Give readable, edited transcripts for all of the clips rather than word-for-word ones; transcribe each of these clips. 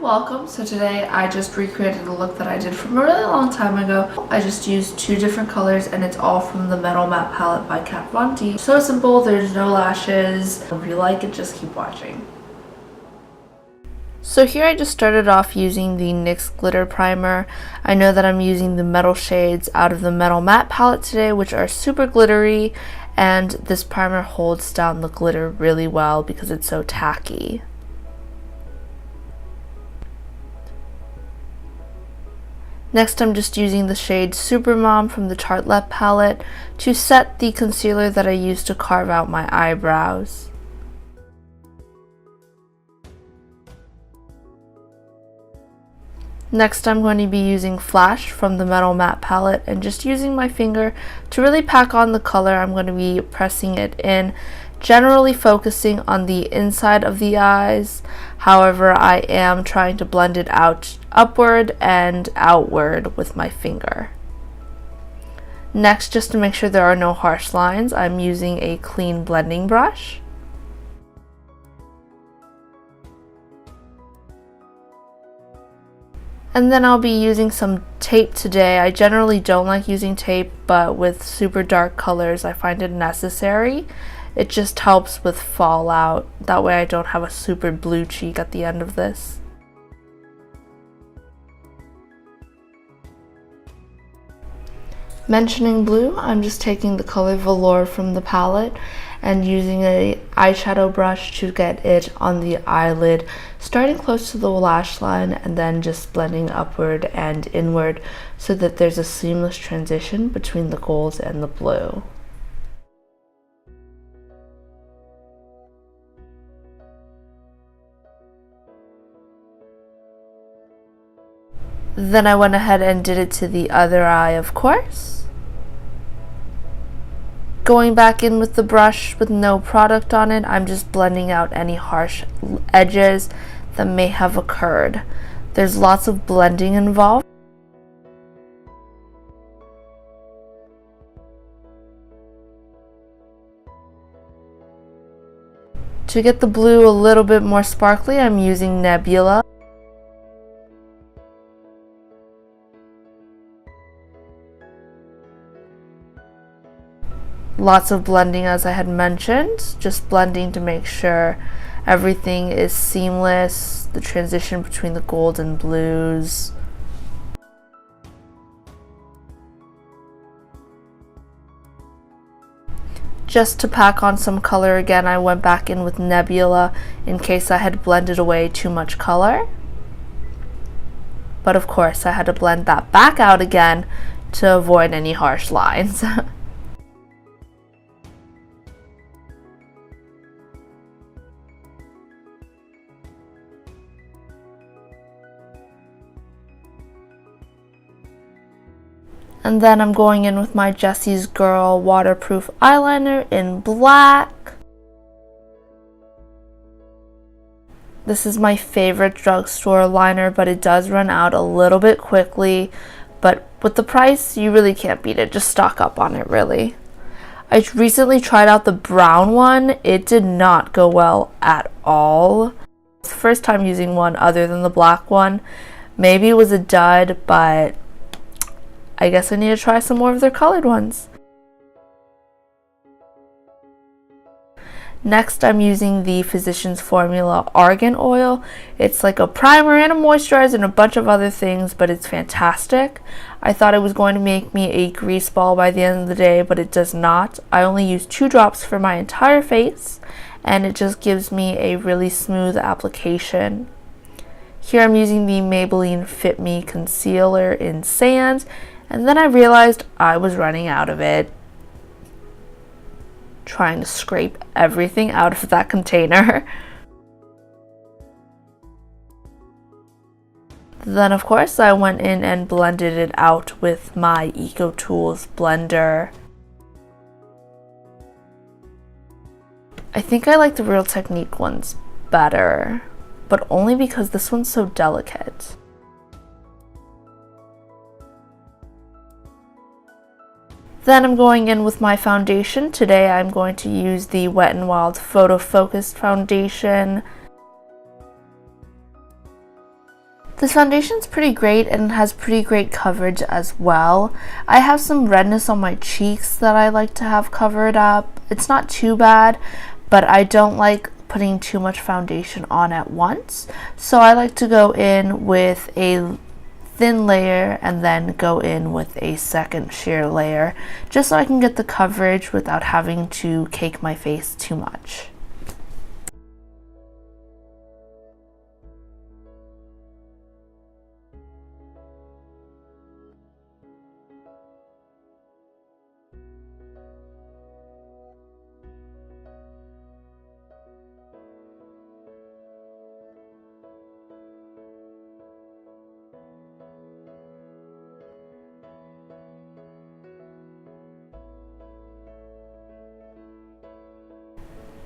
welcome. So today I just recreated a look that I did from a really long time ago. I just used two different colors and it's all from the Metal Matte palette by Kat Von D. So simple, there's no lashes. If you like it, just keep watching. So here I just started off using the NYX Glitter Primer. I know that I'm using the metal shades out of the Metal Matte palette today, which are super glittery, and this primer holds down the glitter really well because it's so tacky. Next, I'm just using the shade Supermom from the Tartlette palette to set the concealer that I used to carve out my eyebrows. Next, I'm going to be using Flash from the Metal Matte palette and just using my finger to really pack on the color. I'm going to be pressing it in, generally focusing on the inside of the eyes. However, I am trying to blend it out upward and outward with my finger. Next, just to make sure there are no harsh lines, I'm using a clean blending brush. And then I'll be using some tape today. I generally don't like using tape, but with super dark colors I find it necessary. It just helps with fallout. That way I don't have a super blue cheek at the end of this. Mentioning blue, I'm just taking the color Velour from the palette and using an eyeshadow brush to get it on the eyelid, starting close to the lash line and then just blending upward and inward so that there's a seamless transition between the gold and the blue. Then I went ahead and did it to the other eye, of course. Going back in with the brush with no product on it, I'm just blending out any harsh edges that may have occurred. There's lots of blending involved. To get the blue a little bit more sparkly, I'm using Nebula. Lots of blending, as I had mentioned, just blending to make sure everything is seamless, the transition between the gold and blues. Just to pack on some color again, I went back in with Nebula in case I had blended away too much color. But of course, I had to blend that back out again to avoid any harsh lines. And then I'm going in with my Jessie's Girl waterproof eyeliner in black. This is my favorite drugstore liner, but it does run out a little bit quickly. But with the price, you really can't beat it. Just stock up on it, really. I recently tried out the brown one. It did not go well at all. It's the first time using one other than the black one. Maybe it was a dud, but I guess I need to try some more of their colored ones. Next, I'm using the Physicians Formula Argan oil. It's like a primer and a moisturizer and a bunch of other things, but it's fantastic. I thought it was going to make me a grease ball by the end of the day, but it does not. I only use 2 drops for my entire face, and it just gives me a really smooth application. Here I'm using the Maybelline Fit Me Concealer in Sand. And then I realized I was running out of it. Trying to scrape everything out of that container. Then of course I went in and blended it out with my Ecotools blender. I think I like the Real Technique ones better, but only because this one's so delicate. Then I'm going in with my foundation. Today I'm going to use the Wet n Wild Photo Focused foundation. This foundation's pretty great and has pretty great coverage as well. I have some redness on my cheeks that I like to have covered up. It's not too bad, but I don't like putting too much foundation on at once. So I like to go in with a thin layer and then go in with a second sheer layer, just so I can get the coverage without having to cake my face too much.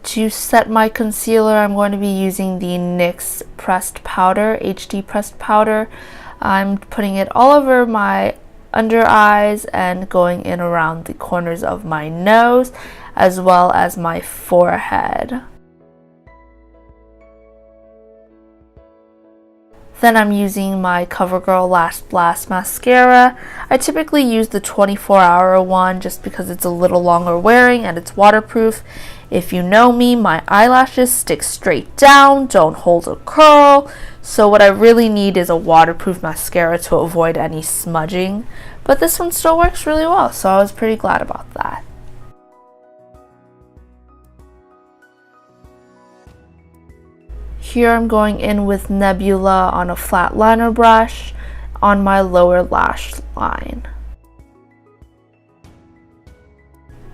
To set my concealer, I'm going to be using the NYX pressed powder, HD pressed powder. I'm putting it all over my under eyes and going in around the corners of my nose as well as my forehead. Then I'm using my CoverGirl Lash Blast mascara. I typically use the 24-hour one just because it's a little longer wearing and it's waterproof. If you know me, my eyelashes stick straight down, don't hold a curl, so what I really need is a waterproof mascara to avoid any smudging. But this one still works really well, so I was pretty glad about that. Here I'm going in with Nebula on a flat liner brush on my lower lash line.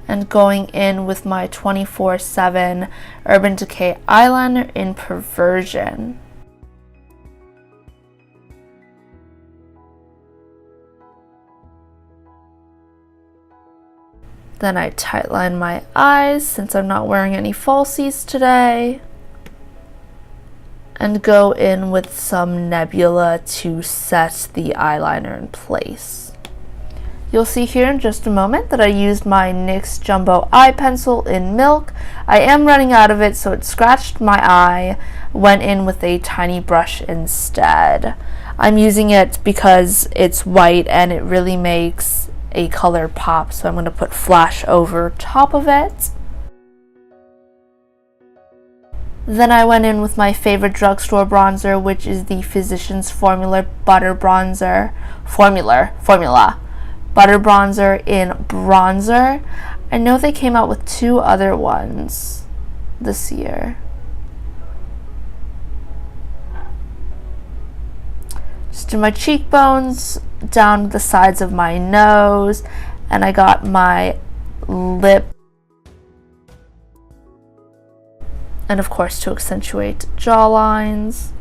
And going in with my 24/7 Urban Decay eyeliner in Perversion. Then I tightline my eyes since I'm not wearing any falsies today. And go in with some Nebula to set the eyeliner in place. You'll see here in just a moment that I used my NYX Jumbo Eye Pencil in Milk. I am running out of it, so it scratched my eye. Went in with a tiny brush instead. I'm using it because it's white and it really makes a color pop, so I'm going to put Flash over top of it. Then I went in with my favorite drugstore bronzer, which is the Physicians Formula Butter Bronzer. Formula Butter Bronzer in Bronzer. I know they came out with 2 other ones this year. Just in my cheekbones, down the sides of my nose, and I got my lip. And of course to accentuate jawlines.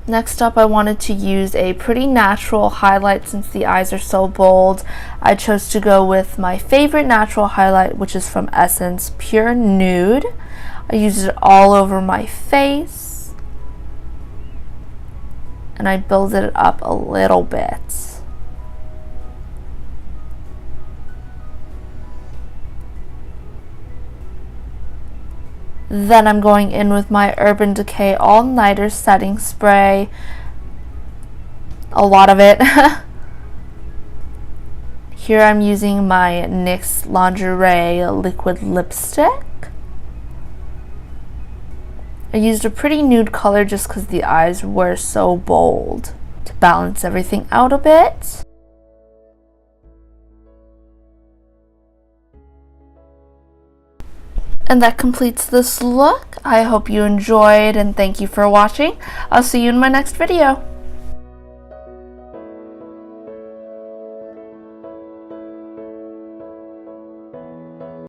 Next up, I wanted to use a pretty natural highlight since the eyes are so bold. I chose to go with my favorite natural highlight, which is from Essence Pure Nude. I used it all over my face. And I builded it up a little bit. Then I'm going in with my Urban Decay All Nighter Setting Spray. A lot of it. Here I'm using my NYX Lingerie Liquid Lipstick. I used a pretty nude color just because the eyes were so bold to balance everything out a bit. And that completes this look. I hope you enjoyed and thank you for watching. I'll see you in my next video.